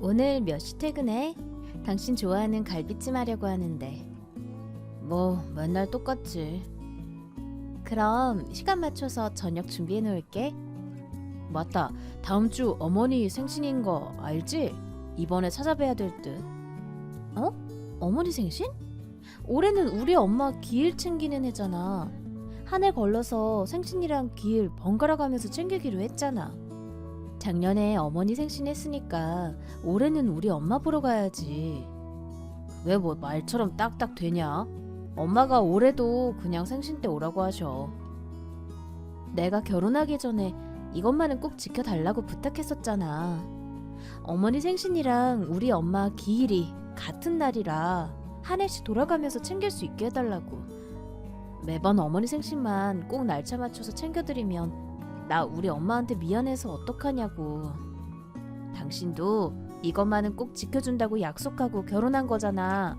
오늘 몇 시 퇴근해? 당신 좋아하는 갈비찜 하려고 하는데. 뭐 맨날 똑같지. 그럼 시간 맞춰서 저녁 준비해 놓을게. 맞다. 다음 주 어머니 생신인 거 알지? 이번에 찾아뵈야 될 듯. 어? 어머니 생신? 올해는 우리 엄마 기일 챙기는 해잖아. 한 해 걸러서 생신이랑 기일 번갈아 가면서 챙기기로 했잖아. 작년에 어머니 생신 했으니까 올해는 우리 엄마 보러 가야지. 왜 뭐 말처럼 딱딱 되냐? 엄마가 올해도 그냥 생신 때 오라고 하셔. 내가 결혼하기 전에 이것만은 꼭 지켜달라고 부탁했었잖아. 어머니 생신이랑 우리 엄마 기일이 같은 날이라 한 해씩 돌아가면서 챙길 수 있게 해달라고. 매번 어머니 생신만 꼭 날짜 맞춰서 챙겨드리면 나 우리 엄마한테 미안해서 어떡하냐고. 당신도 이것만은 꼭 지켜준다고 약속하고 결혼한 거잖아.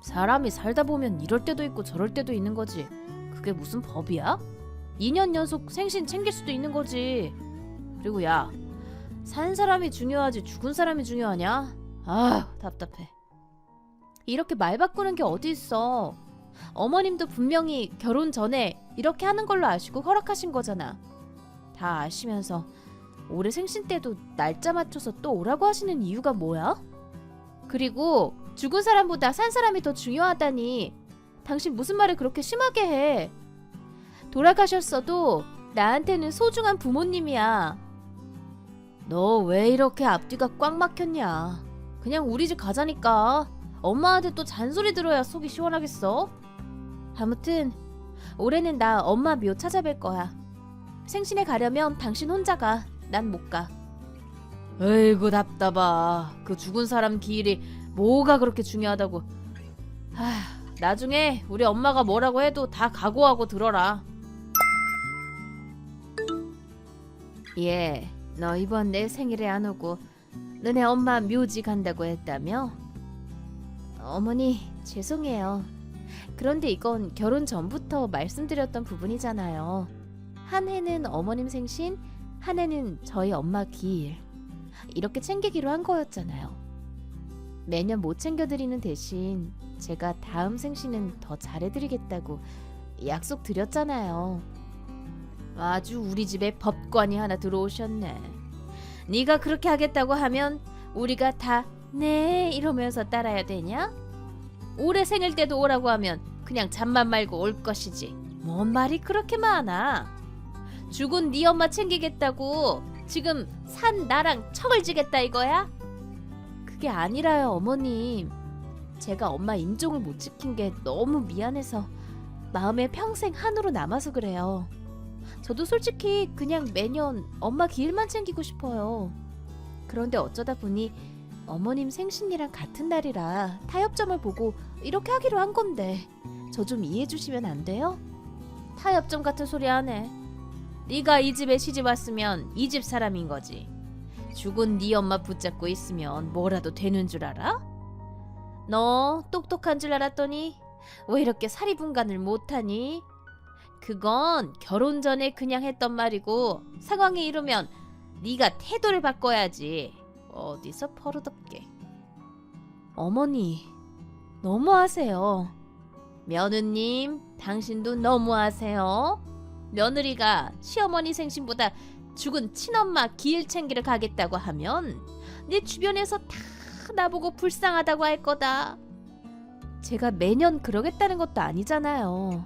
사람이 살다 보면 이럴 때도 있고 저럴 때도 있는 거지. 그게 무슨 법이야? 2년 연속 생신 챙길 수도 있는 거지. 그리고 야, 산 사람이 중요하지 죽은 사람이 중요하냐? 아, 답답해. 이렇게 말 바꾸는 게 어디 있어. 어머님도 분명히 결혼 전에 이렇게 하는 걸로 아시고 허락하신 거잖아. 다 아시면서 올해 생신 때도 날짜 맞춰서 또 오라고 하시는 이유가 뭐야? 그리고 죽은 사람보다 산 사람이 더 중요하다니. 당신 무슨 말을 그렇게 심하게 해. 돌아가셨어도 나한테는 소중한 부모님이야. 너 왜 이렇게 앞뒤가 꽉 막혔냐. 그냥 우리 집 가자니까. 엄마한테 또 잔소리 들어야 속이 시원하겠어? 아무튼 올해는 나 엄마 묘 찾아뵐 거야. 생신에 가려면 당신 혼자 가. 난 못 가. 에이구 답답하. 그 죽은 사람 기일이 뭐가 그렇게 중요하다고. 나중에 우리 엄마가 뭐라고 해도 다 각오하고 들어라. 예, 너 이번 내 생일에 안 오고 너네 엄마 묘지 간다고 했다며? 어머니 죄송해요. 그런데 이건 결혼 전부터 말씀드렸던 부분이잖아요. 한 해는 어머님 생신, 한 해는 저희 엄마 기일. 이렇게 챙기기로 한 거였잖아요. 매년 못 챙겨드리는 대신 제가 다음 생신은 더 잘해드리겠다고 약속 드렸잖아요. 아주 우리 집에 법관이 하나 들어오셨네. 네가 그렇게 하겠다고 하면 우리가 다 네 이러면서 따라야 되냐? 올해 생일 때도 오라고 하면 그냥 잠만 말고 올 것이지. 뭔 말이 그렇게 많아. 죽은 네 엄마 챙기겠다고 지금 산 나랑 척을 지겠다 이거야? 그게 아니라요 어머님. 제가 엄마 임종을 못 지킨 게 너무 미안해서 마음에 평생 한으로 남아서 그래요. 저도 솔직히 그냥 매년 엄마 기일만 챙기고 싶어요. 그런데 어쩌다 보니 어머님 생신이랑 같은 날이라 타협점을 보고 이렇게 하기로 한 건데 저 좀 이해해 주시면 안 돼요? 타협점 같은 소리 안 해. 네가 이 집에 시집 왔으면 이 집 사람인 거지. 죽은 네 엄마 붙잡고 있으면 뭐라도 되는 줄 알아? 너 똑똑한 줄 알았더니 왜 이렇게 사리분간을 못하니? 그건 결혼 전에 그냥 했던 말이고 상황이 이르면 네가 태도를 바꿔야지. 어디서 버릇없게. 어머니 너무하세요. 며느님 당신도 너무하세요. 며느리가 시어머니 생신보다 죽은 친엄마 기일 챙기러 가겠다고 하면 내 주변에서 다 나보고 불쌍하다고 할 거다. 제가 매년 그러겠다는 것도 아니잖아요.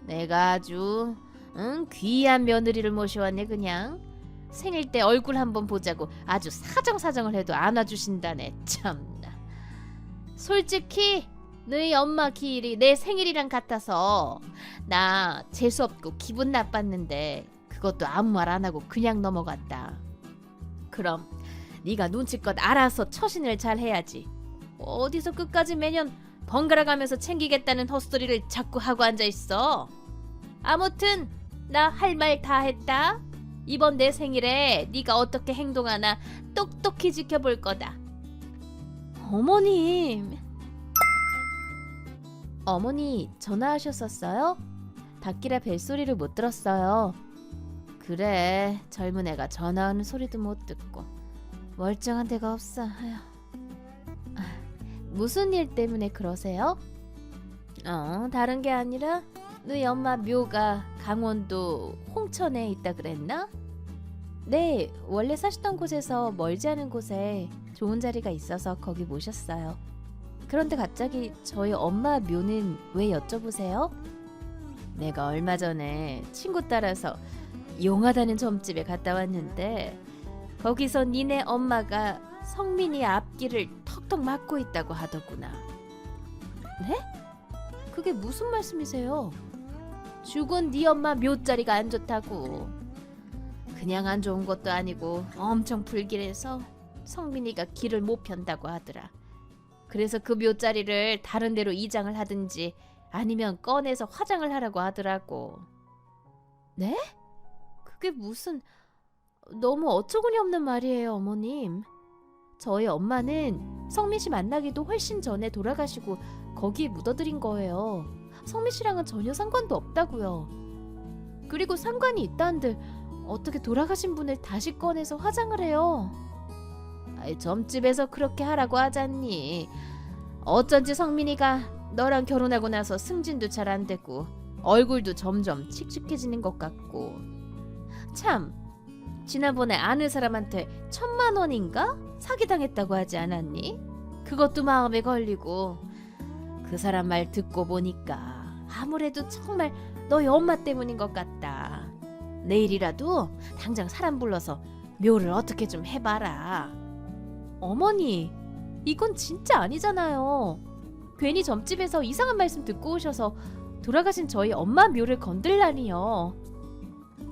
내가 아주 귀한 며느리를 모셔왔네 그냥. 생일 때 얼굴 한번 보자고 아주 사정사정을 해도 안 와주신다네. 참나. 솔직히 너희 엄마 기일이 내 생일이랑 같아서 나 재수없고 기분 나빴는데 그것도 아무 말 안 하고 그냥 넘어갔다. 그럼 네가 눈치껏 알아서 처신을 잘 해야지. 어디서 끝까지 매년 번갈아 가면서 챙기겠다는 헛소리를 자꾸 하고 앉아있어. 아무튼 나 할 말 다 했다. 이번 내 생일에 네가 어떻게 행동하나 똑똑히 지켜볼 거다. 어머님. 어머니 전화하셨었어요? 밖이라 벨소리를 못 들었어요. 그래, 젊은 애가 전화하는 소리도 못 듣고. 멀쩡한 데가 없어. 아휴. 무슨 일 때문에 그러세요? 다른 게 아니라 너희 엄마 묘가 강원도 홍천에 있다 그랬나? 네, 원래 사시던 곳에서 멀지 않은 곳에 좋은 자리가 있어서 거기 모셨어요. 그런데 갑자기 저희 엄마 묘는 왜 여쭤보세요? 내가 얼마 전에 친구 따라서 용하다는 점집에 갔다 왔는데 거기서 니네 엄마가 성민이 앞길을 턱턱 막고 있다고 하더구나. 네? 그게 무슨 말씀이세요? 죽은 네 엄마 묘자리가 안 좋다고. 그냥 안 좋은 것도 아니고 엄청 불길해서 성민이가 길을 못 편다고 하더라. 그래서 그 묘자리를 다른 데로 이장을 하든지 아니면 꺼내서 화장을 하라고 하더라고. 네? 그게 무슨... 너무 어처구니 없는 말이에요, 어머님. 저희 엄마는 성민 씨 만나기도 훨씬 전에 돌아가시고 거기에 묻어드린 거예요. 성민 씨랑은 전혀 상관도 없다고요. 그리고 상관이 있다한들 어떻게 돌아가신 분을 다시 꺼내서 화장을 해요? 아이, 점집에서 그렇게 하라고 하잖니. 어쩐지 성민이가 너랑 결혼하고 나서 승진도 잘 안 되고 얼굴도 점점 칙칙해지는 것 같고. 참, 지난번에 아는 사람한테 1,000만 원인가 사기당했다고 하지 않았니? 그것도 마음에 걸리고. 그 사람 말 듣고 보니까 아무래도 정말 너희 엄마 때문인 것 같다. 내일이라도 당장 사람 불러서 묘를 어떻게 좀 해봐라. 어머니, 이건 진짜 아니잖아요. 괜히 점집에서 이상한 말씀 듣고 오셔서 돌아가신 저희 엄마 묘를 건들라니요.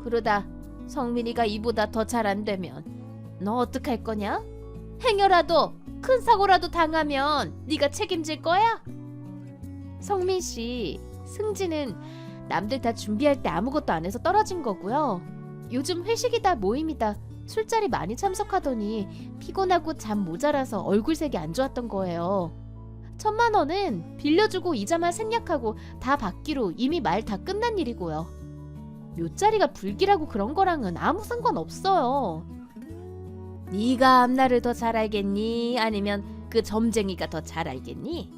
그러다 성민이가 이보다 더 잘 안 되면 너 어떡할 거냐? 행여라도 큰 사고라도 당하면 네가 책임질 거야? 성민 씨, 승진은 남들 다 준비할 때 아무것도 안 해서 떨어진 거고요. 요즘 회식이다 모임이다 술자리 많이 참석하더니 피곤하고 잠 모자라서 얼굴색이 안 좋았던 거예요. 1,000만 원은 빌려주고 이자만 생략하고 다 받기로 이미 말 다 끝난 일이고요. 묘자리가 불길하고 그런 거랑은 아무 상관없어요. 네가 앞날을 더 잘 알겠니? 아니면 그 점쟁이가 더 잘 알겠니?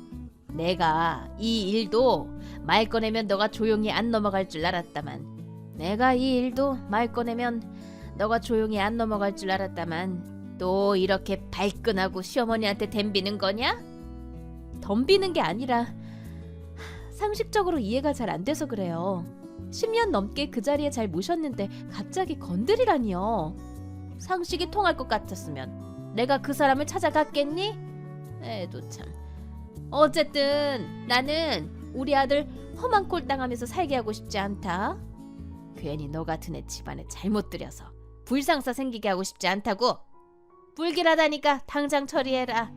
내가 이 일도 말 꺼내면 너가 조용히 안 넘어갈 줄 알았다만 내가 이 일도 말 꺼내면 너가 조용히 안 넘어갈 줄 알았다만 또 이렇게 발끈하고 시어머니한테 덤비는 거냐? 덤비는 게 아니라 상식적으로 이해가 잘 안 돼서 그래요. 10년 넘게 그 자리에 잘 모셨는데 갑자기 건드리라니요. 상식이 통할 것 같았으면 내가 그 사람을 찾아갔겠니? 애도 참. 어쨌든 나는 우리 아들 험한 꼴 당하면서 살게 하고 싶지 않다. 괜히 너 같은 애 집안에 잘못 들여서 불상사 생기게 하고 싶지 않다고. 불길하다니까 당장 처리해라.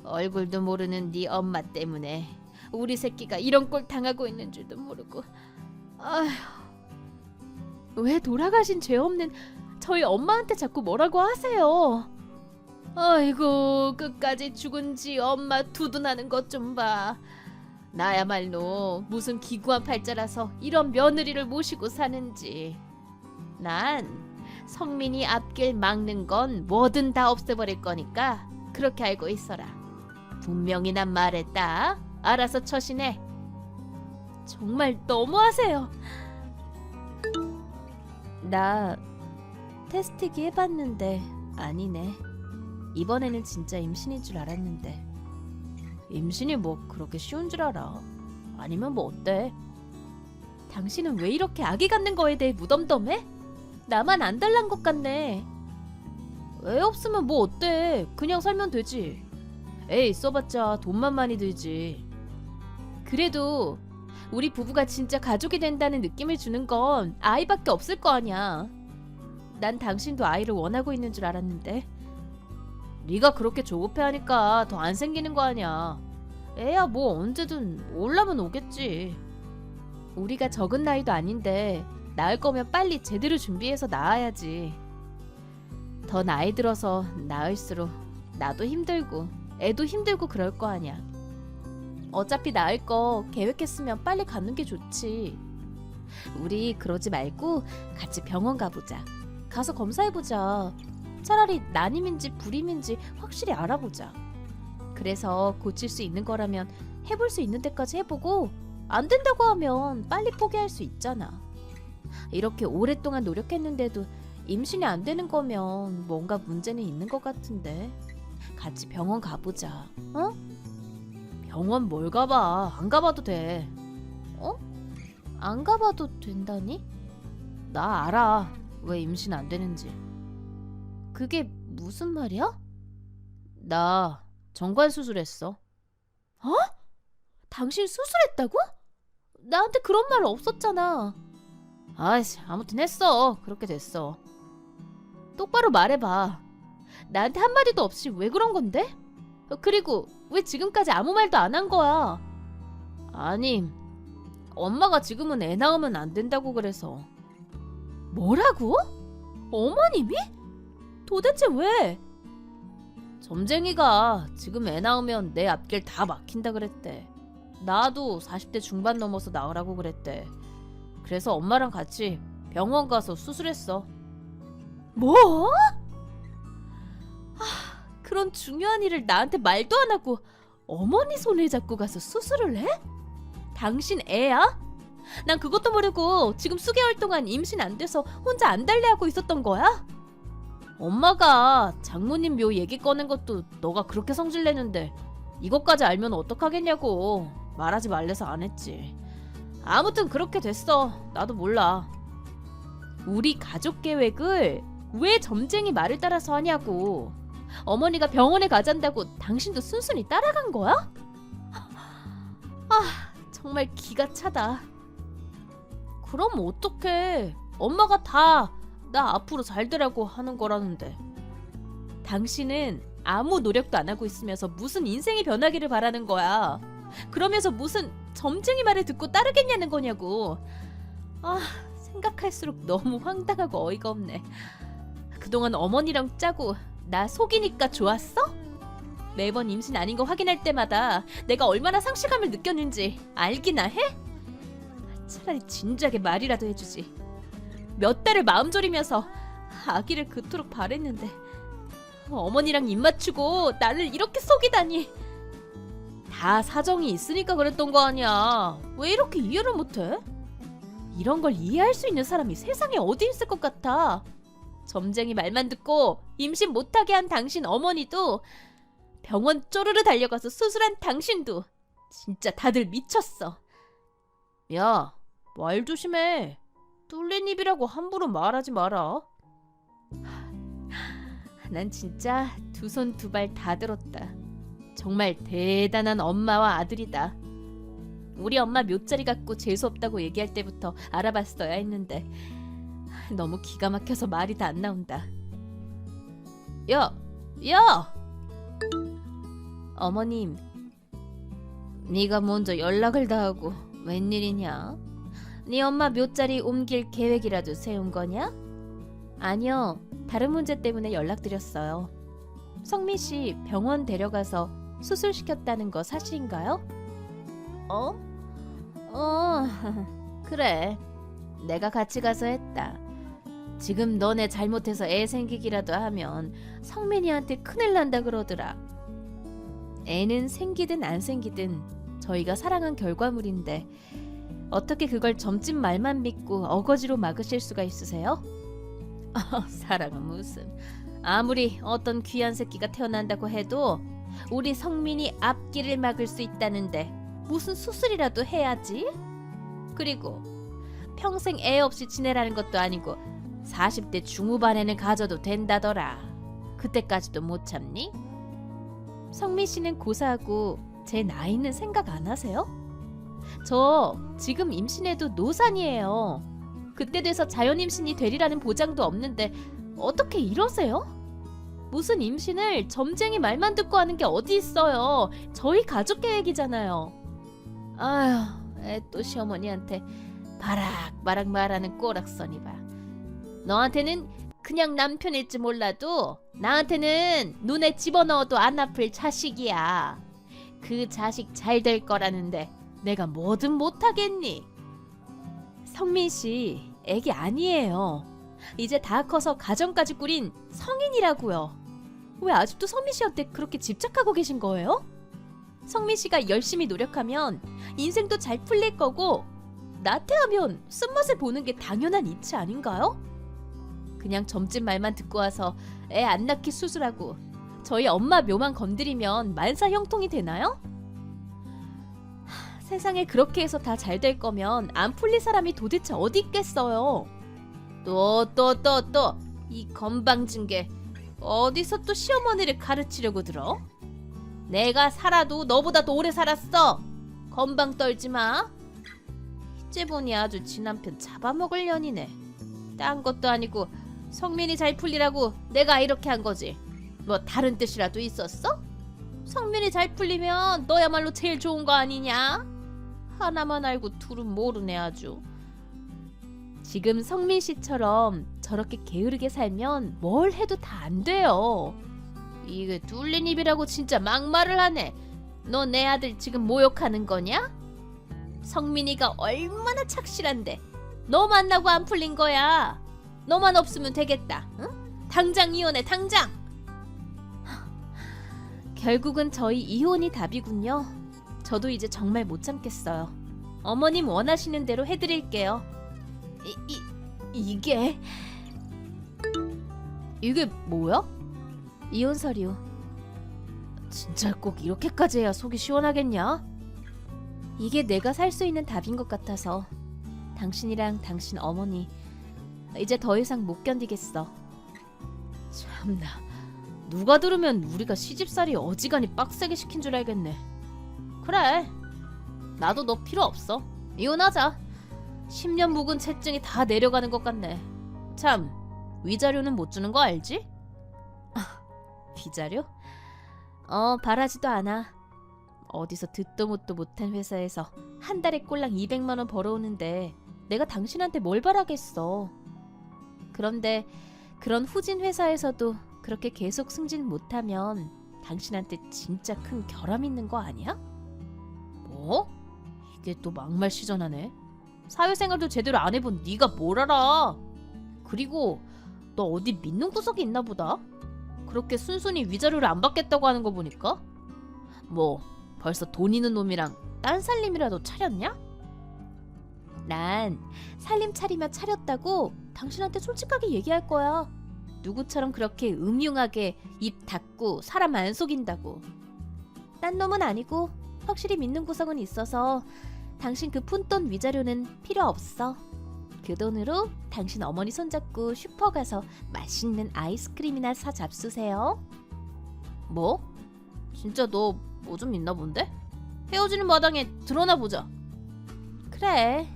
얼굴도 모르는 네 엄마 때문에 우리 새끼가 이런 꼴 당하고 있는 줄도 모르고. 아휴, 왜 돌아가신 죄 없는 저희 엄마한테 자꾸 뭐라고 하세요? 아이고, 끝까지 죽은 지 엄마 두둔하는 것 좀 봐. 나야말로 무슨 기구한 팔자라서 이런 며느리를 모시고 사는지. 난 성민이 앞길 막는 건 뭐든 다 없애버릴 거니까 그렇게 알고 있어라. 분명히 난 말했다. 알아서 처신해. 정말 너무하세요. 나 테스트기 해봤는데 아니네. 이번에는 진짜 임신인 줄 알았는데. 임신이 뭐 그렇게 쉬운 줄 알아? 아니면 뭐 어때? 당신은 왜 이렇게 아기 갖는 거에 대해 무덤덤해? 나만 안 달란 것 같네. 애 없으면 뭐 어때? 그냥 살면 되지. 애 있어봤자 돈만 많이 들지. 그래도 우리 부부가 진짜 가족이 된다는 느낌을 주는 건 아이밖에 없을 거 아니야. 난 당신도 아이를 원하고 있는 줄 알았는데. 네가 그렇게 조급해하니까 더 안 생기는 거 아니야. 애야 뭐 언제든 오려면 오겠지. 우리가 적은 나이도 아닌데 낳을 거면 빨리 제대로 준비해서 낳아야지. 더 나이 들어서 낳을수록 나도 힘들고 애도 힘들고 그럴 거 아니야. 어차피 낳을 거 계획했으면 빨리 갖는 게 좋지. 우리 그러지 말고 같이 병원 가보자. 가서 검사해보자. 차라리 난임인지 불임인지 확실히 알아보자. 그래서 고칠 수 있는 거라면 해볼 수 있는 데까지 해보고 안 된다고 하면 빨리 포기할 수 있잖아. 이렇게 오랫동안 노력했는데도 임신이 안 되는 거면 뭔가 문제는 있는 것 같은데. 같이 병원 가보자. 어? 병원 뭘 가봐. 안 가봐도 돼. 어? 안 가봐도 된다니? 나 알아. 왜 임신 안 되는지. 그게 무슨 말이야? 나 정관 수술했어. 어? 당신 수술했다고? 나한테 그런 말 없었잖아. 아이씨, 아무튼 했어. 그렇게 됐어. 똑바로 말해봐. 나한테 한마디도 없이 왜 그런 건데? 그리고 왜 지금까지 아무 말도 안 한 거야? 아니, 엄마가 지금은 애 낳으면 안 된다고 그래서. 뭐라고? 어머님이? 도대체 왜? 점쟁이가 지금 애 낳으면 내 앞길 다 막힌다 그랬대. 나도 40대 중반 넘어서 낳으라고 그랬대. 그래서 엄마랑 같이 병원 가서 수술했어. 뭐? 그런 중요한 일을 나한테 말도 안 하고 어머니 손을 잡고 가서 수술을 해? 당신 애야? 난 그것도 모르고 지금 수개월 동안 임신 안 돼서 혼자 안달래하고 있었던 거야? 엄마가 장모님 묘 얘기 꺼낸 것도 너가 그렇게 성질내는데 이것까지 알면 어떡하겠냐고. 말하지 말래서 안 했지. 아무튼 그렇게 됐어. 나도 몰라. 우리 가족 계획을 왜 점쟁이 말을 따라서 하냐고. 어머니가 병원에 가잔다고 당신도 순순히 따라간 거야? 정말 기가 차다. 그럼 어떡해. 엄마가 다 나 앞으로 잘 되라고 하는 거라는데. 당신은 아무 노력도 안 하고 있으면서 무슨 인생이 변하기를 바라는 거야. 그러면서 무슨 점쟁이 말을 듣고 따르겠냐는 거냐고. 생각할수록 너무 황당하고 어이가 없네. 그동안 어머니랑 짜고 나 속이니까 좋았어? 매번 임신 아닌 거 확인할 때마다 내가 얼마나 상실감을 느꼈는지 알기나 해? 차라리 진작에 말이라도 해주지. 몇 달을 마음 졸이면서 아기를 그토록 바랬는데 어머니랑 입 맞추고 나를 이렇게 속이다니. 다 사정이 있으니까 그랬던 거 아니야. 왜 이렇게 이해를 못해? 이런 걸 이해할 수 있는 사람이 세상에 어디 있을 것 같아. 점쟁이 말만 듣고 임신 못하게 한 당신 어머니도, 병원 쪼르르 달려가서 수술한 당신도 진짜 다들 미쳤어. 야, 말 조심해. 뚫린 입이라고 함부로 말하지 마라. 난 진짜 두 손 두 발 다 들었다. 정말 대단한 엄마와 아들이다. 우리 엄마 묘자리 갖고 재수없다고 얘기할 때부터 알아봤어야 했는데 너무 기가 막혀서 말이 다 안 나온다. 야! 어머님, 네가 먼저 연락을 다 하고 웬일이냐? 네 엄마 묘자리 옮길 계획이라도 세운 거냐? 아니요, 다른 문제 때문에 연락드렸어요. 성민 씨 병원 데려가서 수술시켰다는 거 사실인가요? 그래. 내가 같이 가서 했다. 지금 너네 잘못해서 애 생기기라도 하면 성민이한테 큰일 난다 그러더라. 애는 생기든 안 생기든 저희가 사랑한 결과물인데 어떻게 그걸 점집 말만 믿고 어거지로 막으실 수가 있으세요? 사랑은 무슨. 아무리 어떤 귀한 새끼가 태어난다고 해도 우리 성민이 앞길을 막을 수 있다는데 무슨 수술이라도 해야지. 그리고 평생 애 없이 지내라는 것도 아니고 40대 중후반에는 가져도 된다더라. 그때까지도 못 참니? 성민 씨는 고사하고 제 나이는 생각 안 하세요? 저 지금 임신해도 노산이에요. 그때 돼서 자연 임신이 되리라는 보장도 없는데 어떻게 이러세요? 무슨 임신을 점쟁이 말만 듣고 하는 게 어디 있어요. 저희 가족 계획이잖아요. 아휴, 애 또 시어머니한테 바락바락 말하는 꼬락서니 봐. 너한테는 그냥 남편일지 몰라도 나한테는 눈에 집어넣어도 안 아플 자식이야. 그 자식 잘 될 거라는데 내가 뭐든 못하겠니? 성민 씨, 애기 아니에요. 이제 다 커서 가정까지 꾸린 성인이라고요. 왜 아직도 성민 씨한테 그렇게 집착하고 계신 거예요? 성민 씨가 열심히 노력하면 인생도 잘 풀릴 거고 나태하면 쓴맛을 보는 게 당연한 이치 아닌가요? 그냥 점집 말만 듣고 와서 애 안 낳기 수술하고 저희 엄마 묘만 건드리면 만사 형통이 되나요? 세상에 그렇게 해서 다 잘 될 거면 안 풀릴 사람이 도대체 어디 있겠어요? 또 이 건방진게 어디서 또 시어머니를 가르치려고 들어? 내가 살아도 너보다 더 오래 살았어. 건방 떨지 마. 이제 보니 아주 지 남편 잡아먹을 년이네. 딴 것도 아니고 성민이 잘 풀리라고 내가 이렇게 한 거지. 뭐 다른 뜻이라도 있었어? 성민이 잘 풀리면 너야말로 제일 좋은 거 아니냐? 하나만 알고 둘은 모르네 아주. 지금 성민 씨처럼 저렇게 게으르게 살면 뭘 해도 다 안 돼요. 이게 뚫린 입이라고 진짜 막말을 하네. 너 내 아들 지금 모욕하는 거냐? 성민이가 얼마나 착실한데 너 만나고 안 풀린 거야. 너만 없으면 되겠다. 응? 당장 이혼해 당장. 결국은 저희 이혼이 답이군요. 저도 이제 정말 못 참겠어요. 어머님 원하시는 대로 해드릴게요. 이게 뭐야? 이혼 서류. 진짜 꼭 이렇게까지 해야 속이 시원하겠냐? 이게 내가 살 수 있는 답인 것 같아서 당신이랑 당신 어머니 이제 더 이상 못 견디겠어. 참나, 누가 들으면 우리가 시집살이 어지간히 빡세게 시킨 줄 알겠네. 그래, 나도 너 필요 없어. 이혼하자. 10년 묵은 채증이 다 내려가는 것 같네. 참, 위자료는 못 주는 거 알지? 위자료? 바라지도 않아. 어디서 듣도 못도 못한 회사에서 한 달에 꼴랑 200만 원 벌어오는데 내가 당신한테 뭘 바라겠어. 그런데 그런 후진 회사에서도 그렇게 계속 승진 못하면 당신한테 진짜 큰 결함 있는 거 아니야? 뭐? 이게 또 막말 시전하네. 사회생활도 제대로 안 해본 네가 뭘 알아. 그리고 너 어디 믿는 구석이 있나 보다. 그렇게 순순히 위자료를 안 받겠다고 하는 거 보니까. 뭐 벌써 돈 있는 놈이랑 딴 살림이라도 차렸냐? 난 살림 차리며 차렸다고 당신한테 솔직하게 얘기할 거야. 누구처럼 그렇게 음흉하게 입 닫고 사람 안 속인다고. 딴 놈은 아니고 확실히 믿는 구석은 있어서 당신 그 푼돈 위자료는 필요 없어. 그 돈으로 당신 어머니 손잡고 슈퍼 가서 맛있는 아이스크림이나 사 잡수세요. 뭐? 진짜 너 뭐 좀 있나 본데? 헤어지는 마당에 드러나 보자. 그래,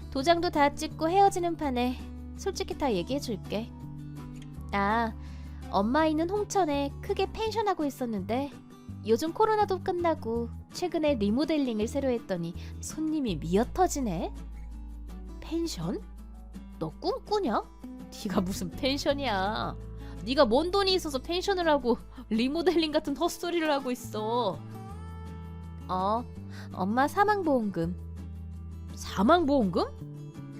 도장도 다 찍고 헤어지는 판에 솔직히 다 얘기해 줄게. 나 엄마 있는 홍천에 크게 펜션하고 있었는데 요즘 코로나도 끝나고 최근에 리모델링을 새로 했더니 손님이 미어터지네. 펜션? 너 꿈꾸냐? 네가 무슨 펜션이야. 네가 뭔 돈이 있어서 펜션을 하고 리모델링 같은 헛소리를 하고 있어. 엄마 사망보험금. 사망보험금?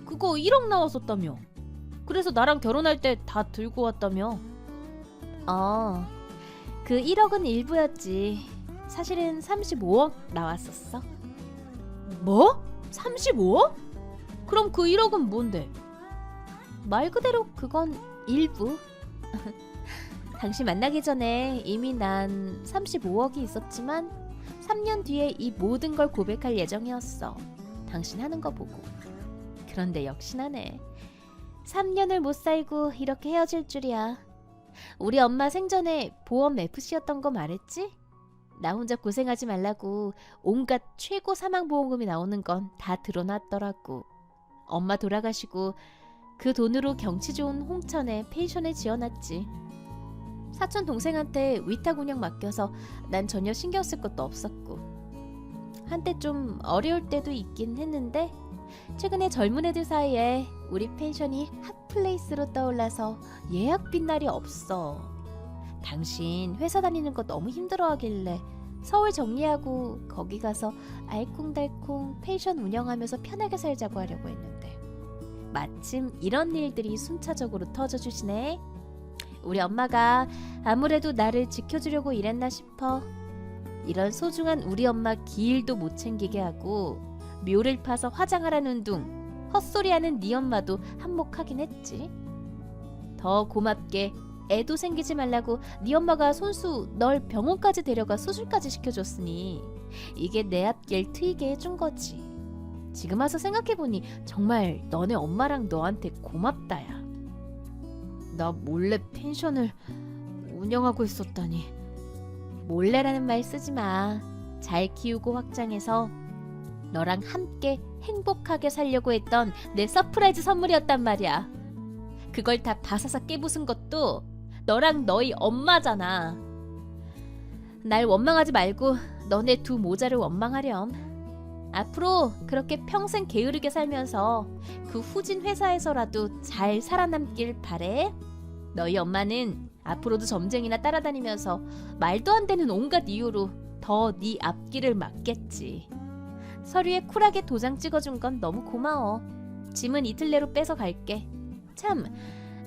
그거 1억 나왔었다며. 그래서 나랑 결혼할 때 다 들고 왔다며. 그 1억은 일부였지. 사실은 35억 나왔었어. 뭐? 35억? 그럼 그 1억은 뭔데? 말 그대로 그건 일부. 당신 만나기 전에 이미 난 35억이 있었지만 3년 뒤에 이 모든 걸 고백할 예정이었어. 당신 하는 거 보고. 그런데 역시나네. 3년을 못 살고 이렇게 헤어질 줄이야. 우리 엄마 생전에 보험 FC였던 거 말했지? 나 혼자 고생하지 말라고 온갖 최고 사망보험금이 나오는 건 다 드러났더라고. 엄마 돌아가시고 그 돈으로 경치 좋은 홍천에 펜션을 지어놨지. 사촌 동생한테 위탁 운영 맡겨서 난 전혀 신경 쓸 것도 없었고. 한때 좀 어려울 때도 있긴 했는데 최근에 젊은 애들 사이에 우리 펜션이 핫플레이스로 떠올라서 예약 빈 날이 없어. 당신 회사 다니는 거 너무 힘들어하길래 서울 정리하고 거기 가서 알콩달콩 펜션 운영하면서 편하게 살자고 하려고 했는데 마침 이런 일들이 순차적으로 터져주시네. 우리 엄마가 아무래도 나를 지켜주려고 이랬나 싶어. 이런 소중한 우리 엄마 기일도 못 챙기게 하고 묘를 파서 화장하라는 둥 헛소리하는 네 엄마도 한몫하긴 했지. 더 고맙게 애도 생기지 말라고 네 엄마가 손수 널 병원까지 데려가 수술까지 시켜줬으니 이게 내 앞길 트이게 해준 거지. 지금 와서 생각해보니 정말 너네 엄마랑 너한테 고맙다야. 나 몰래 펜션을 운영하고 있었다니. 몰래라는 말 쓰지 마. 잘 키우고 확장해서 너랑 함께 행복하게 살려고 했던 내 서프라이즈 선물이었단 말이야. 그걸 다 바사삭 깨부순 것도 너랑 너희 엄마잖아. 날 원망하지 말고 너네 두 모자를 원망하렴. 앞으로 그렇게 평생 게으르게 살면서 그 후진 회사에서라도 잘 살아남길 바래. 너희 엄마는 앞으로도 점쟁이나 따라다니면서 말도 안 되는 온갖 이유로 더 네 앞길을 막겠지. 서류에 쿨하게 도장 찍어준 건 너무 고마워. 짐은 이틀 내로 뺏어 갈게. 참,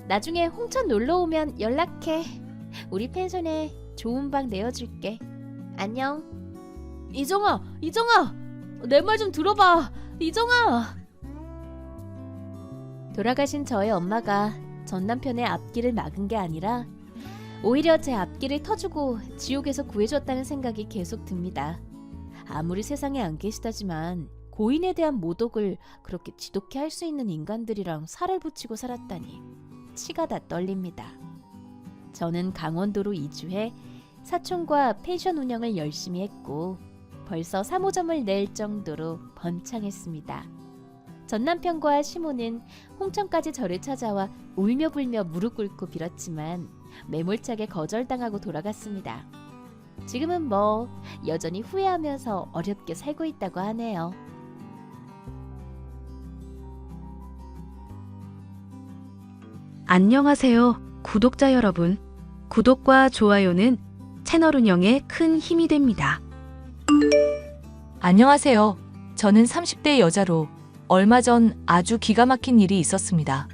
나중에 홍천 놀러 오면 연락해. 우리 펜션에 좋은 방 내어줄게. 안녕. 이정아, 내 말 좀 들어봐. 이정아. 돌아가신 저의 엄마가 전 남편의 앞길을 막은 게 아니라 오히려 제 앞길을 터주고 지옥에서 구해줬다는 생각이 계속 듭니다. 아무리 세상에 안 계시다지만 고인에 대한 모독을 그렇게 지독해 할 수 있는 인간들이랑 살을 붙이고 살았다니 치가 다 떨립니다. 저는 강원도로 이주해 사촌과 펜션 운영을 열심히 했고 벌써 3호점을 낼 정도로 번창했습니다. 전 남편과 시모는 홍천까지 저를 찾아와 울며불며 무릎 꿇고 빌었지만 매몰차게 거절당하고 돌아갔습니다. 지금은 뭐 여전히 후회하면서 어렵게 살고 있다고 하네요. 안녕하세요, 구독자 여러분. 구독과 좋아요는 채널 운영에 큰 힘이 됩니다. 안녕하세요. 저는 30대 여자로 얼마 전 아주 기가 막힌 일이 있었습니다.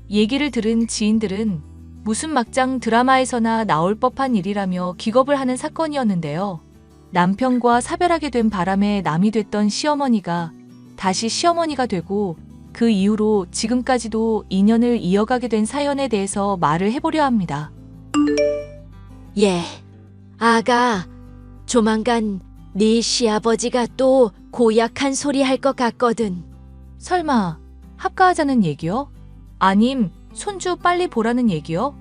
얘기를 들은 지인들은 무슨 막장 드라마에서나 나올 법한 일이라며 기겁을 하는 사건이었는데요. 남편과 사별하게 된 바람에 남이 됐던 시어머니가 다시 시어머니가 되고 그 이후로 지금까지도 인연을 이어가게 된 사연에 대해서 말을 해보려 합니다. 예, 아가, 조만간 네 시아버지가 또 고약한 소리 할 것 같거든. 설마 합가하자는 얘기요? 아님 손주 빨리 보라는 얘기요?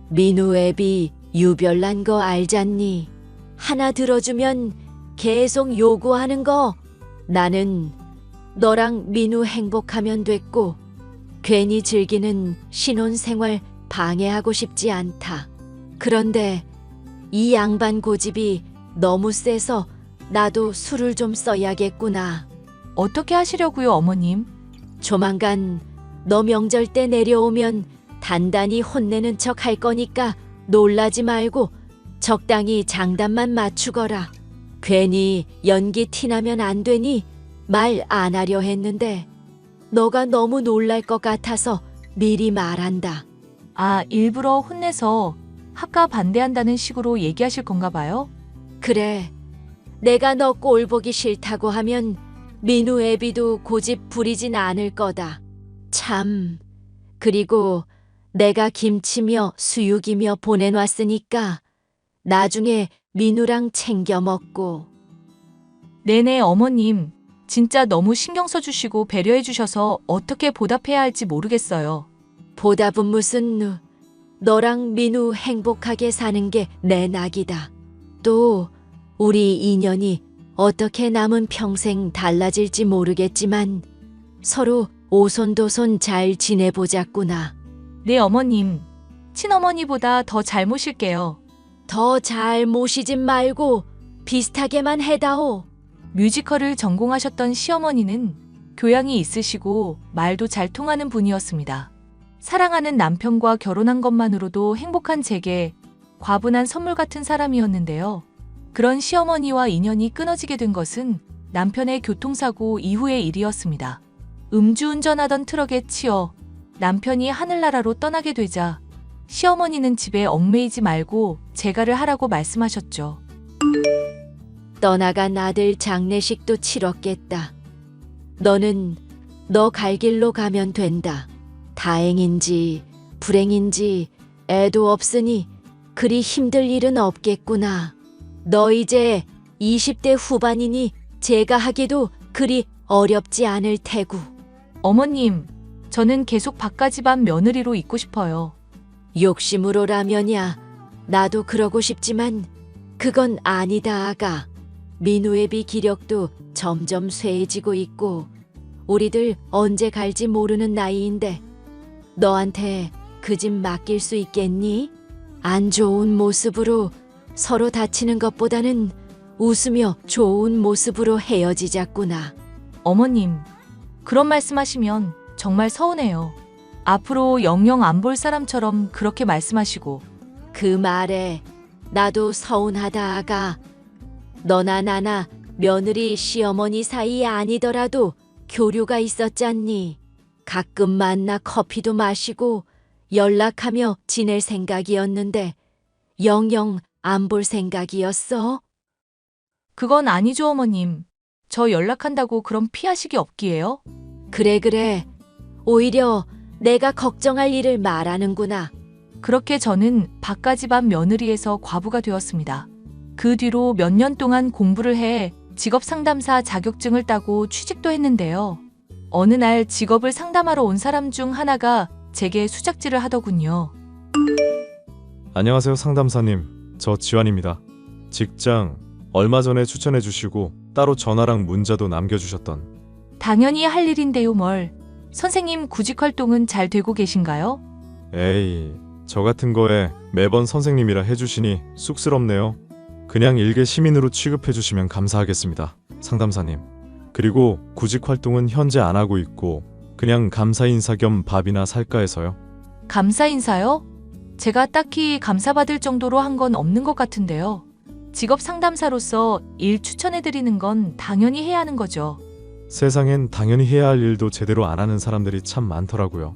민우 애비 유별난 거 알잖니? 하나 들어주면 계속 요구하는 거. 나는 너랑 민우 행복하면 됐고 괜히 즐기는 신혼생활 방해하고 싶지 않다. 그런데 이 양반 고집이 너무 세서 나도 술을 좀 써야겠구나. 어떻게 하시려고요, 어머님? 조만간 너 명절 때 내려오면 단단히 혼내는 척 할 거니까 놀라지 말고 적당히 장단만 맞추거라. 괜히 연기 티나면 안 되니 말 안 하려 했는데 너가 너무 놀랄 것 같아서 미리 말한다. 아, 일부러 혼내서 합가 반대한다는 식으로 얘기하실 건가 봐요? 그래, 내가 너 꼴 보기 싫다고 하면 민우 애비도 고집 부리진 않을 거다. 참, 그리고 내가 김치며 수육이며 보내놨으니까 나중에 민우랑 챙겨 먹고. 네네, 어머님. 진짜 너무 신경 써주시고 배려해주셔서 어떻게 보답해야 할지 모르겠어요. 보답은 무슨, 너랑 민우 행복하게 사는 게 내 낙이다. 또 우리 인연이 어떻게 남은 평생 달라질지 모르겠지만 서로 오손도손 잘 지내보자꾸나. 네, 어머님. 친어머니보다 더 잘 모실게요. 더 잘 모시진 말고 비슷하게만 해다오. 뮤지컬을 전공하셨던 시어머니는 교양이 있으시고 말도 잘 통하는 분이었습니다. 사랑하는 남편과 결혼한 것만으로도 행복한 제게 과분한 선물 같은 사람이었는데요. 그런 시어머니와 인연이 끊어지게 된 것은 남편의 교통사고 이후의 일이었습니다. 음주운전하던 트럭에 치여 남편이 하늘나라로 떠나게 되자 시어머니는 집에 얽매이지 말고 재가를 하라고 말씀하셨죠. 떠나간 아들 장례식도 치렀겠다. 너는 너 갈 길로 가면 된다. 다행인지 불행인지 애도 없으니 그리 힘들 일은 없겠구나. 너 이제 20대 후반이니 제가 하기도 그리 어렵지 않을 테고. 어머님, 저는 계속 박가집안 며느리로 있고 싶어요. 욕심으로 라면이야. 나도 그러고 싶지만 그건 아니다, 아가. 민우애비 기력도 점점 쇠해지고 있고 우리들 언제 갈지 모르는 나이인데 너한테 그 집 맡길 수 있겠니? 안 좋은 모습으로 서로 다치는 것보다는 웃으며 좋은 모습으로 헤어지자꾸나. 어머님, 그런 말씀하시면 정말 서운해요. 앞으로 영영 안 볼 사람처럼 그렇게 말씀하시고. 그 말에 나도 서운하다, 아가. 너나 나나 며느리 시어머니 사이 아니더라도 교류가 있었잖니. 가끔 만나 커피도 마시고 연락하며 지낼 생각이었는데 영영 안 볼 생각이었어? 그건 아니죠, 어머님. 저 연락한다고 그럼 피하시기 없기에요? 그래. 오히려 내가 걱정할 일을 말하는구나. 그렇게 저는 박가집안 며느리에서 과부가 되었습니다. 그 뒤로 몇 년 동안 공부를 해 직업상담사 자격증을 따고 취직도 했는데요. 어느 날 직업을 상담하러 온 사람 중 하나가 제게 수작질을 하더군요. 안녕하세요, 상담사님. 저 지환입니다. 직장 얼마 전에 추천해 주시고 따로 전화랑 문자도 남겨주셨던. 당연히 할 일인데요, 뭘. 선생님 구직 활동은 잘 되고 계신가요? 에이, 저 같은 거에 매번 선생님이라 해주시니 쑥스럽네요. 그냥 일개 시민으로 취급해 주시면 감사하겠습니다, 상담사님. 그리고 구직 활동은 현재 안 하고 있고 그냥 감사 인사 겸 밥이나 살까 해서요. 감사 인사요? 제가 딱히 감사받을 정도로 한 건 없는 것 같은데요. 직업 상담사로서 일 추천해드리는 건 당연히 해야 하는 거죠. 세상엔 당연히 해야 할 일도 제대로 안 하는 사람들이 참 많더라고요.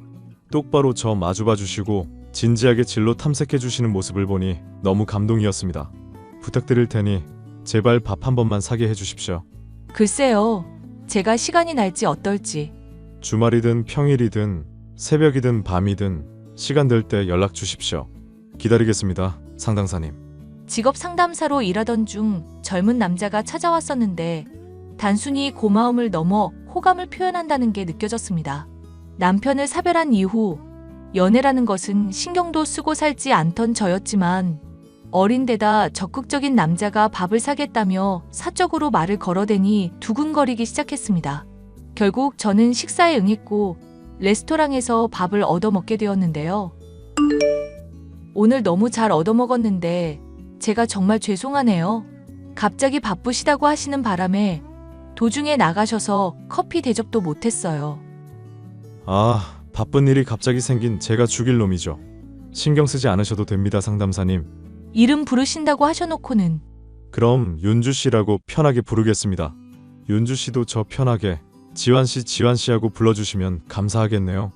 똑바로 저 마주봐 주시고 진지하게 진로 탐색해 주시는 모습을 보니 너무 감동이었습니다. 부탁드릴 테니 제발 밥 한 번만 사게 해주십시오. 글쎄요. 제가 시간이 날지 어떨지. 주말이든 평일이든 새벽이든 밤이든 시간 될 때 연락 주십시오. 기다리겠습니다, 상담사님. 직업 상담사로 일하던 중 젊은 남자가 찾아왔었는데 단순히 고마움을 넘어 호감을 표현한다는 게 느껴졌습니다. 남편을 사별한 이후 연애라는 것은 신경도 쓰고 살지 않던 저였지만 어린 데다 적극적인 남자가 밥을 사겠다며 사적으로 말을 걸어대니 두근거리기 시작했습니다. 결국 저는 식사에 응했고 레스토랑에서 밥을 얻어먹게 되었는데요. 오늘 너무 잘 얻어먹었는데 제가 정말 죄송하네요. 갑자기 바쁘시다고 하시는 바람에 도중에 나가셔서 커피 대접도 못했어요. 아, 바쁜 일이 갑자기 생긴 제가 죽일 놈이죠. 신경 쓰지 않으셔도 됩니다, 상담사님. 이름 부르신다고 하셔놓고는. 그럼 윤주 씨라고 편하게 부르겠습니다. 윤주 씨도 저 편하게 지환 씨 하고 불러주시면 감사하겠네요.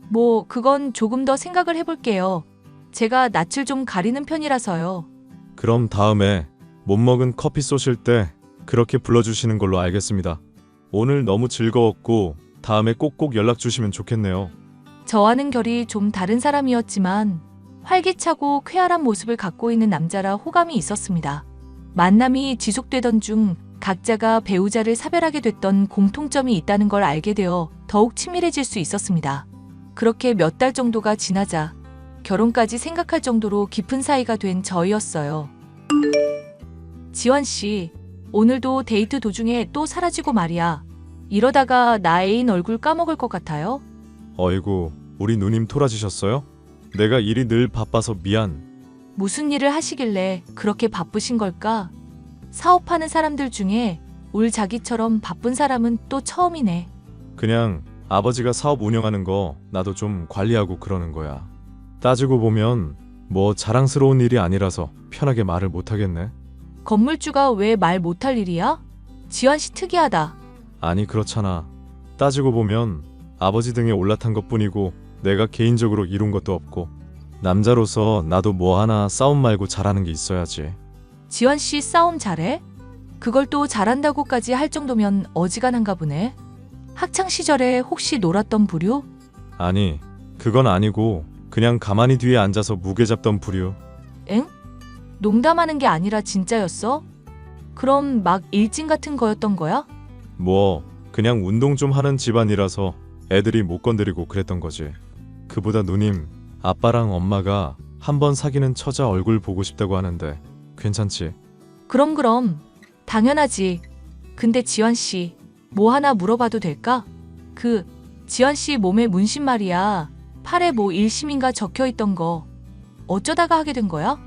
뭐 그건 조금 더 생각을 해볼게요. 제가 낯을 좀 가리는 편이라서요. 그럼 다음에 못 먹은 커피 쏘실 때 그렇게 불러주시는 걸로 알겠습니다. 오늘 너무 즐거웠고 다음에 꼭꼭 연락 주시면 좋겠네요. 저와는 결이 좀 다른 사람이었지만 활기차고 쾌활한 모습을 갖고 있는 남자라 호감이 있었습니다. 만남이 지속되던 중 각자가 배우자를 사별하게 됐던 공통점이 있다는 걸 알게 되어 더욱 친밀해질 수 있었습니다. 그렇게 몇 달 정도가 지나자 결혼까지 생각할 정도로 깊은 사이가 된 저희였어요. 지환 씨, 오늘도 데이트 도중에 또 사라지고 말이야. 이러다가 나 애인 얼굴 까먹을 것 같아요? 어이구, 우리 누님 토라지셨어요? 내가 일이 늘 바빠서 미안. 무슨 일을 하시길래 그렇게 바쁘신 걸까? 사업하는 사람들 중에 울 자기처럼 바쁜 사람은 또 처음이네. 그냥 아버지가 사업 운영하는 거 나도 좀 관리하고 그러는 거야. 따지고 보면 뭐 자랑스러운 일이 아니라서 편하게 말을 못하겠네. 건물주가 왜 말 못할 일이야? 지환 씨 특이하다. 아니 그렇잖아. 따지고 보면 아버지 등에 올라탄 것뿐이고 내가 개인적으로 이룬 것도 없고 남자로서 나도 뭐 하나 싸움 말고 잘하는 게 있어야지. 지환 씨 싸움 잘해? 그걸 또 잘한다고까지 할 정도면 어지간한가 보네. 학창 시절에 혹시 놀았던 부류? 아니, 그건 아니고 그냥 가만히 뒤에 앉아서 무게 잡던 부류. 엥? 농담하는 게 아니라 진짜였어? 그럼 막 일진 같은 거였던 거야? 뭐 그냥 운동 좀 하는 집안이라서 애들이 못 건드리고 그랬던 거지. 그보다 누님, 아빠랑 엄마가 한번 사귀는 처자 얼굴 보고 싶다고 하는데 괜찮지? 그럼 당연하지. 근데 지환 씨, 뭐 하나 물어봐도 될까? 지환 씨 몸에 문신 말이야. 팔에 뭐 일심인가 적혀 있던 거 어쩌다가 하게 된 거야?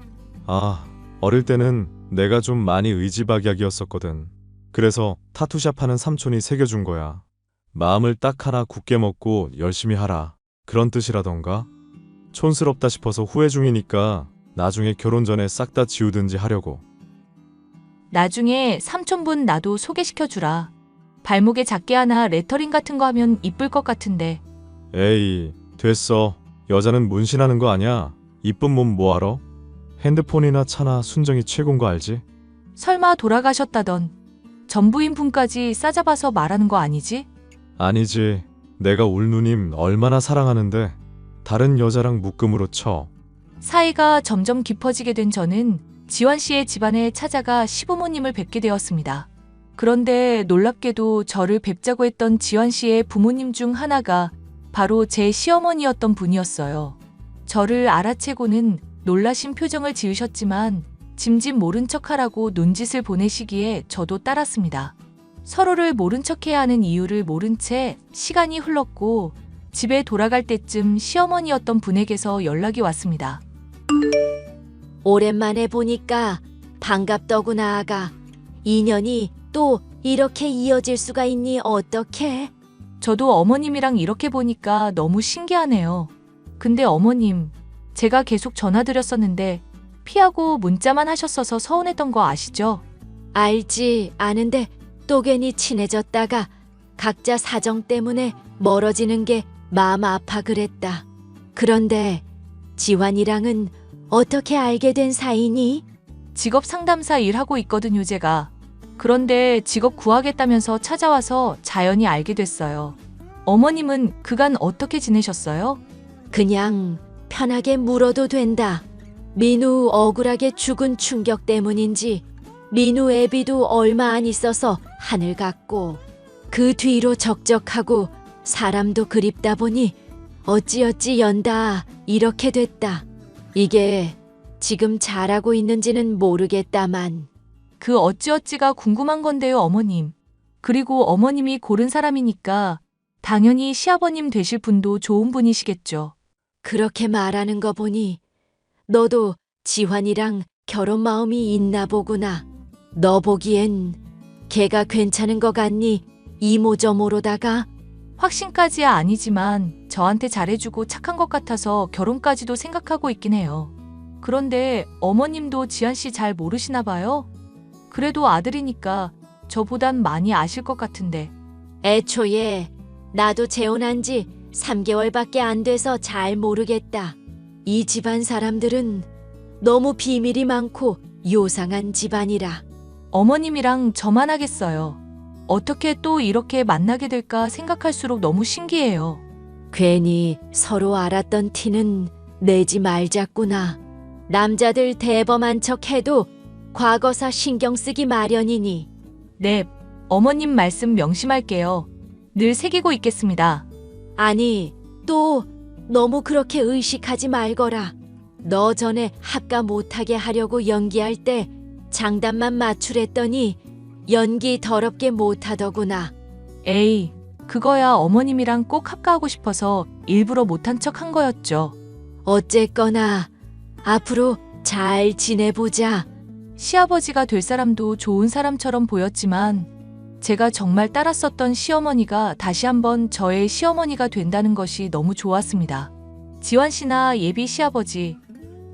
아, 어릴 때는 내가 좀 많이 의지박약이었었거든. 그래서 타투샵 하는 삼촌이 새겨준 거야. 마음을 딱 하나 굳게 먹고 열심히 하라, 그런 뜻이라던가. 촌스럽다 싶어서 후회 중이니까 나중에 결혼 전에 싹 다 지우든지 하려고. 나중에 삼촌분 나도 소개시켜주라. 발목에 작게 하나 레터링 같은 거 하면 이쁠 것 같은데. 에이, 됐어. 여자는 문신하는 거 아니야. 이쁜 몸 뭐하러? 핸드폰이나 차나 순정이 최고인 거 알지? 설마 돌아가셨다던 전부인 분까지 싸잡아서 말하는 거 아니지? 아니지. 내가 울 누님 얼마나 사랑하는데 다른 여자랑 묶음으로 쳐. 사이가 점점 깊어지게 된 저는 지환 씨의 집안에 찾아가 시부모님을 뵙게 되었습니다. 그런데 놀랍게도 저를 뵙자고 했던 지환 씨의 부모님 중 하나가 바로 제 시어머니였던 분이었어요. 저를 알아채고는 놀라신 표정을 지으셨지만 짐짓 모른 척하라고 눈짓을 보내시기에 저도 따랐습니다. 서로를 모른 척해야 하는 이유를 모른 채 시간이 흘렀고 집에 돌아갈 때쯤 시어머니였던 분에게서 연락이 왔습니다. 오랜만에 보니까 반갑더구나 아가. 인연이 또 이렇게 이어질 수가 있니 어떡해? 저도 어머님이랑 이렇게 보니까 너무 신기하네요. 근데 어머님, 제가 계속 전화드렸었는데 피하고 문자만 하셨어서 서운했던 거 아시죠? 알지 아는데 또 괜히 친해졌다가 각자 사정 때문에 멀어지는 게 마음 아파 그랬다. 그런데 지환이랑은 어떻게 알게 된 사이니? 직업 상담사 일하고 있거든요, 제가. 그런데 직업 구하겠다면서 찾아와서 자연히 알게 됐어요. 어머님은 그간 어떻게 지내셨어요? 그냥 편하게 물어도 된다. 민우 억울하게 죽은 충격 때문인지 민우 애비도 얼마 안 있어서 하늘 갔고 그 뒤로 적적하고 사람도 그립다 보니 어찌어찌 연다 이렇게 됐다. 이게 지금 잘하고 있는지는 모르겠다만. 그 어찌어찌가 궁금한 건데요, 어머님. 그리고 어머님이 고른 사람이니까 당연히 시아버님 되실 분도 좋은 분이시겠죠. 그렇게 말하는 거 보니 너도 지환이랑 결혼 마음이 있나 보구나. 너 보기엔 걔가 괜찮은 거 같니? 이모저모로다가. 확신까지야 아니지만 저한테 잘해주고 착한 것 같아서 결혼까지도 생각하고 있긴 해요. 그런데 어머님도 지한 씨 잘 모르시나 봐요? 그래도 아들이니까 저보단 많이 아실 것 같은데. 애초에 나도 재혼한 지 3개월밖에 안 돼서 잘 모르겠다. 이 집안 사람들은 너무 비밀이 많고 요상한 집안이라. 어머님이랑 저만 하겠어요. 어떻게 또 이렇게 만나게 될까 생각할수록 너무 신기해요. 괜히 서로 알았던 티는 내지 말자꾸나. 남자들 대범한 척 해도 과거사 신경 쓰기 마련이니. 네, 어머님 말씀 명심할게요. 늘 새기고 있겠습니다. 아니, 또 너무 그렇게 의식하지 말거라. 너 전에 합가 못하게 하려고 연기할 때 장단만 맞추랬더니 연기 더럽게 못하더구나. 에이, 그거야 어머님이랑 꼭 합가하고 싶어서 일부러 못한 척 한 거였죠. 어쨌거나 앞으로 잘 지내보자. 시아버지가 될 사람도 좋은 사람처럼 보였지만 제가 정말 따랐었던 시어머니가 다시 한번 저의 시어머니가 된다는 것이 너무 좋았습니다. 지환 씨나 예비 시아버지,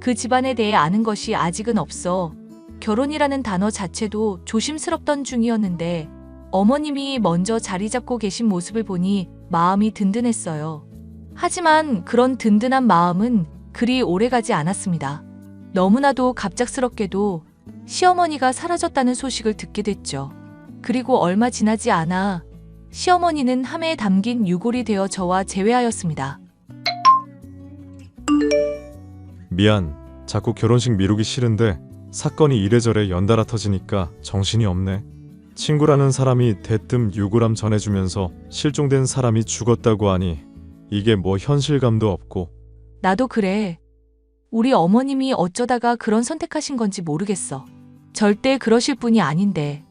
그 집안에 대해 아는 것이 아직은 없어 결혼이라는 단어 자체도 조심스럽던 중이었는데 어머님이 먼저 자리 잡고 계신 모습을 보니 마음이 든든했어요. 하지만 그런 든든한 마음은 그리 오래가지 않았습니다. 너무나도 갑작스럽게도 시어머니가 사라졌다는 소식을 듣게 됐죠. 그리고 얼마 지나지 않아 시어머니는 함에 담긴 유골이 되어 저와 재회하였습니다. 미안. 자꾸 결혼식 미루기 싫은데 사건이 이래저래 연달아 터지니까 정신이 없네. 친구라는 사람이 대뜸 유골함 전해주면서 실종된 사람이 죽었다고 하니 이게 뭐 현실감도 없고. 나도 그래. 우리 어머님이 어쩌다가 그런 선택하신 건지 모르겠어. 절대 그러실 분이 아닌데.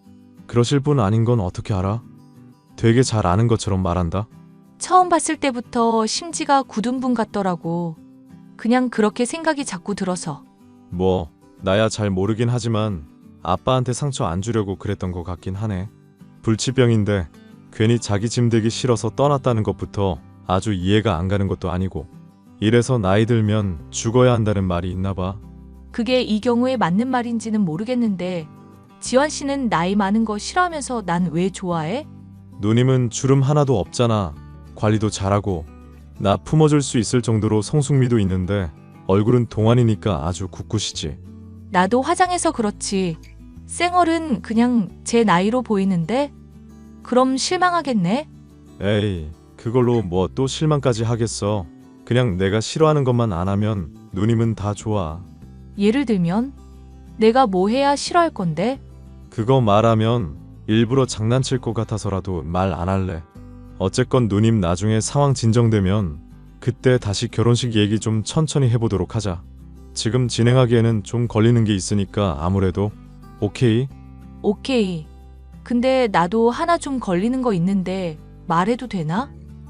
그러실 분 아닌 건 어떻게 알아? 되게 잘 아는 것처럼 말한다. 처음 봤을 때부터 심지가 굳은 분 같더라고. 그냥 그렇게 생각이 자꾸 들어서. 뭐 나야 잘 모르긴 하지만 아빠한테 상처 안 주려고 그랬던 것 같긴 하네. 불치병인데 괜히 자기 짐 되기 싫어서 떠났다는 것부터 아주 이해가 안 가는 것도 아니고, 이래서 나이 들면 죽어야 한다는 말이 있나 봐. 그게 이 경우에 맞는 말인지는 모르겠는데 지환 씨는 나이 많은 거 싫어하면서 난 왜 좋아해? 누님은 주름 하나도 없잖아. 관리도 잘하고 나 품어줄 수 있을 정도로 성숙미도 있는데 얼굴은 동안이니까 아주 굳굿이지. 나도 화장해서 그렇지. 쌩얼은 그냥 제 나이로 보이는데? 그럼 실망하겠네? 에이, 그걸로 뭐 또 실망까지 하겠어. 그냥 내가 싫어하는 것만 안 하면 누님은 다 좋아. 예를 들면? 내가 뭐 해야 싫어할 건데? 그거 말하면 일부러 장난칠 것 같아서라도 말 안 할래. 어쨌건 누님 나중에 상황 진정되면 그때 다시 결혼식 얘기 좀 천천히 해보도록 하자. 지금 진행하기에는 좀 걸리는 게 있으니까 아무래도. 오케이? 오케이. 근데 나도 하나 좀 걸리는 거 있는데 말해도 되나?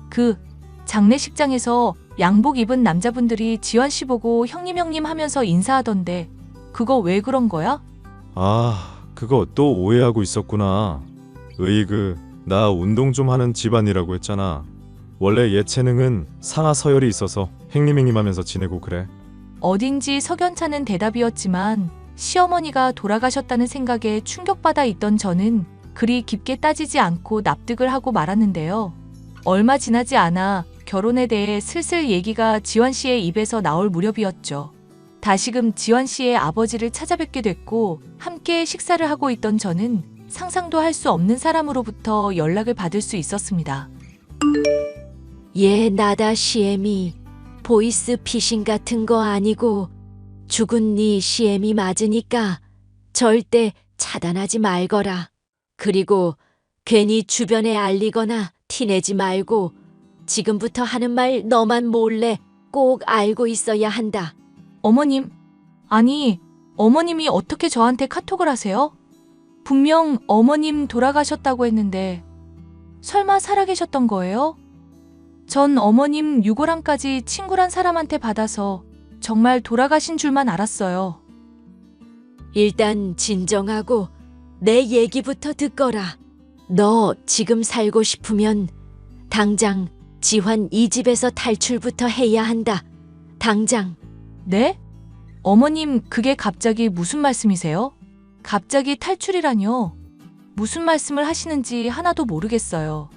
그 장례식장에서 양복 입은 남자분들이 지환 씨 보고 형님 하면서 인사하던데 그거 왜 그런 거야? 아, 그거 또 오해하고 있었구나. 나 운동 좀 하는 집안이라고 했잖아. 원래 예체능은 상하 서열이 있어서 행님 하면서 지내고 그래. 어딘지 석연찮은 대답이었지만 시어머니가 돌아가셨다는 생각에 충격받아 있던 저는 그리 깊게 따지지 않고 납득을 하고 말았는데요. 얼마 지나지 않아 결혼에 대해 슬슬 얘기가 지환 씨의 입에서 나올 무렵이었죠. 다시금 지환 씨의 아버지를 찾아뵙게 됐고 함께 식사를 하고 있던 저는 상상도 할 수 없는 사람으로부터 연락을 받을 수 있었습니다. 얘 나다 시엠이 보이스 피싱 같은 거 아니고 죽은 네 시엠이 맞으니까 절대 차단하지 말거라. 그리고 괜히 주변에 알리거나 티내지 말고 지금부터 하는 말 너만 몰래 꼭 알고 있어야 한다. 어머님, 아니 어머님이 어떻게 저한테 카톡을 하세요? 분명 어머님 돌아가셨다고 했는데 설마 살아계셨던 거예요? 전 어머님 유골함까지 친구란 사람한테 받아서 정말 돌아가신 줄만 알았어요. 일단 진정하고 내 얘기부터 듣거라. 너 지금 살고 싶으면 당장 지환 이 집에서 탈출부터 해야 한다. 당장. 네? 어머님, 그게 갑자기 무슨 말씀이세요? 갑자기 탈출이라뇨? 무슨 말씀을 하시는지 하나도 모르겠어요.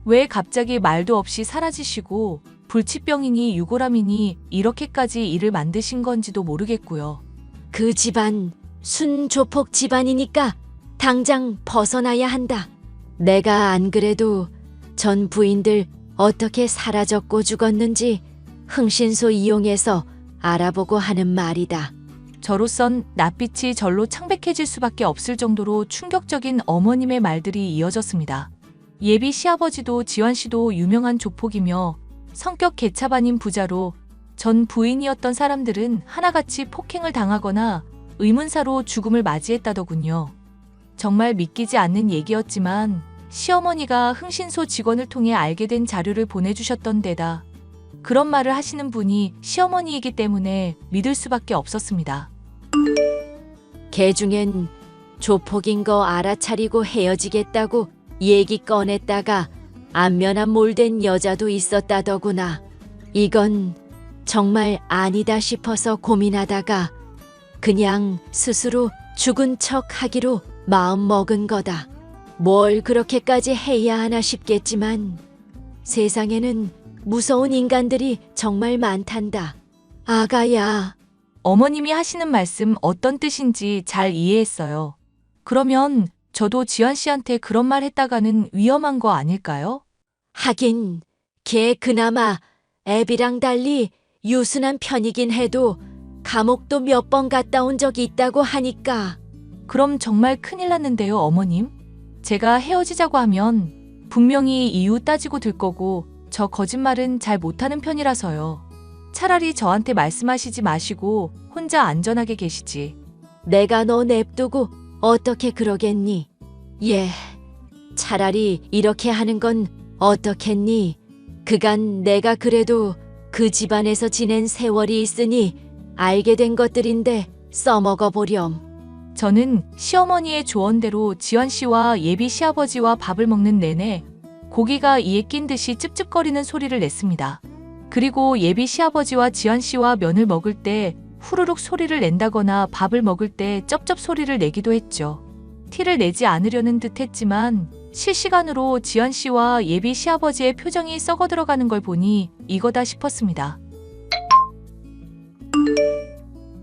왜 갑자기 말도 없이 사라지시고 불치병이니 유골함이니 이렇게까지 일을 만드신 건지도 모르겠고요. 그 집안 순조폭 집안이니까 당장 벗어나야 한다. 내가 안 그래도 전 부인들 어떻게 사라졌고 죽었는지 흥신소 이용해서 알아보고 하는 말이다. 저로선 낯빛이 절로 창백해질 수밖에 없을 정도로 충격적인 어머님의 말들이 이어졌습니다. 예비 시아버지도 지환 씨도 유명한 조폭이며 성격 개차반인 부자로 전 부인이었던 사람들은 하나같이 폭행을 당하거나 의문사로 죽음을 맞이했다더군요. 정말 믿기지 않는 얘기였지만 시어머니가 흥신소 직원을 통해 알게 된 자료를 보내주셨던 데다 그런 말을 하시는 분이 시어머니이기 때문에 믿을 수밖에 없었습니다. 걔 중엔 조폭인 거 알아차리고 헤어지겠다고 얘기 꺼냈다가 안면한 몰된 여자도 있었다더구나. 이건 정말 아니다 싶어서 고민하다가 그냥 스스로 죽은 척 하기로 마음 먹은 거다. 뭘 그렇게까지 해야 하나 싶겠지만 세상에는 무서운 인간들이 정말 많단다. 아가야, 어머님이 하시는 말씀 어떤 뜻인지 잘 이해했어요. 그러면 저도 지환 씨한테 그런 말 했다가는 위험한 거 아닐까요? 하긴 걔 그나마 애비랑 달리 유순한 편이긴 해도 감옥도 몇 번 갔다 온 적이 있다고 하니까. 그럼 정말 큰일 났는데요, 어머님. 제가 헤어지자고 하면 분명히 이유 따지고 들 거고 저 거짓말은 잘 못하는 편이라서요. 차라리 저한테 말씀하시지 마시고 혼자 안전하게 계시지. 내가 너 냅두고 어떻게 그러겠니? 예, 차라리 이렇게 하는 건 어떻겠니? 그간 내가 그래도 그 집안에서 지낸 세월이 있으니 알게 된 것들인데 써먹어 보렴. 저는 시어머니의 조언대로 지환 씨와 예비 시아버지와 밥을 먹는 내내 고기가 이에 낀 듯이 찝찝거리는 소리를 냈습니다. 그리고 예비 시아버지와 지환 씨와 면을 먹을 때 후루룩 소리를 낸다거나 밥을 먹을 때 쩝쩝 소리를 내기도 했죠. 티를 내지 않으려는 듯 했지만 실시간으로 지환 씨와 예비 시아버지의 표정이 썩어 들어가는 걸 보니 이거다 싶었습니다.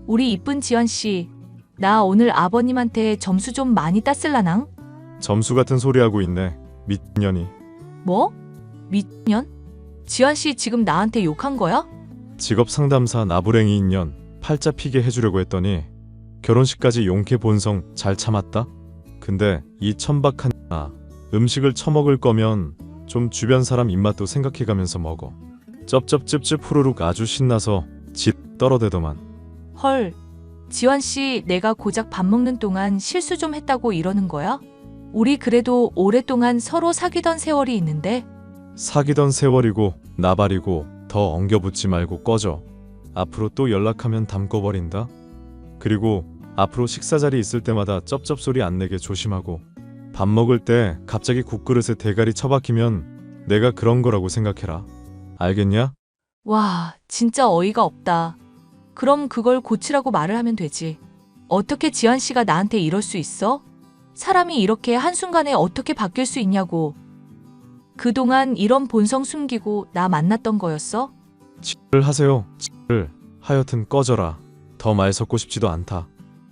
우리 이쁜 지환 씨, 나 오늘 아버님한테 점수 좀 많이 땄을라낭? 점수 같은 소리 하고 있네. 미친년이. 뭐? 미년? 지환 씨 지금 나한테 욕한 거야? 직업 상담사 나부랭이 인연 팔자 피게 해주려고 했더니 결혼식까지 용케 본성 잘 참았다. 근데 이 천박한 음식을 처먹을 거면 좀 주변 사람 입맛도 생각해가면서 먹어. 쩝쩝찝찝 후루룩 아주 신나서 짓 떨어대더만. 헐, 지환 씨 내가 고작 밥 먹는 동안 실수 좀 했다고 이러는 거야? 우리 그래도 오랫동안 서로 사귀던 세월이 있는데. 사귀던 세월이고 나발이고 더 엉겨붙지 말고 꺼져. 앞으로 또 연락하면 담궈버린다. 그리고 앞으로 식사 자리 있을 때마다 쩝쩝 소리 안 내게 조심하고 밥 먹을 때 갑자기 국그릇에 대가리 처박히면 내가 그런 거라고 생각해라. 알겠냐? 와, 진짜 어이가 없다. 그럼 그걸 고치라고 말을 하면 되지. 어떻게 지환 씨가 나한테 이럴 수 있어? 사람이 이렇게 한순간에 어떻게 바뀔 수 있냐고. 그동안 이런 본성 숨기고 나 만났던 거였어? 를 하세요. 를 하여튼 꺼져라. 더 말 섞고 싶지도 않다.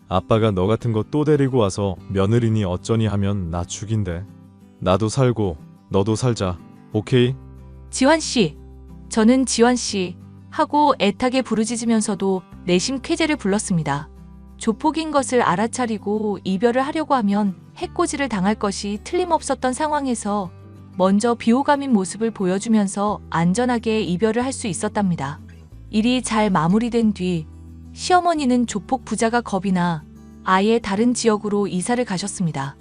아빠가 너 같은 거 또 데리고 와서 며느리니 어쩌니 하면 나 죽인대. 나도 살고 너도 살자. 오케이? 지환 씨, 저는 지환 씨 하고 애타게 부르짖으면서도 내심 쾌재를 불렀습니다. 조폭인 것을 알아차리고 이별을 하려고 하면 해코지를 당할 것이 틀림없었던 상황에서 먼저 비호감인 모습을 보여주면서 안전하게 이별을 할 수 있었답니다. 일이 잘 마무리된 뒤 시어머니는 조폭 부자가 겁이 나 아예 다른 지역으로 이사를 가셨습니다.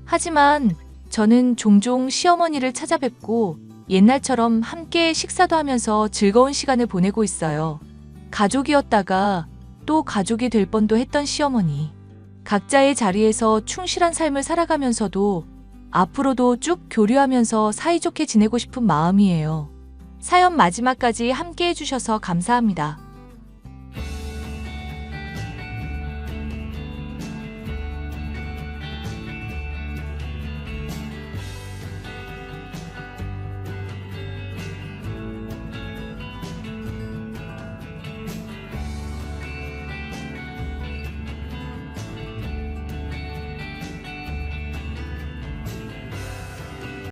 하지만 저는 종종 시어머니를 찾아뵙고 옛날처럼 함께 식사도 하면서 즐거운 시간을 보내고 있어요. 가족이었다가 또 가족이 될 뻔도 했던 시어머니. 각자의 자리에서 충실한 삶을 살아가면서도 앞으로도 쭉 교류하면서 사이좋게 지내고 싶은 마음이에요. 사연 마지막까지 함께 해주셔서 감사합니다.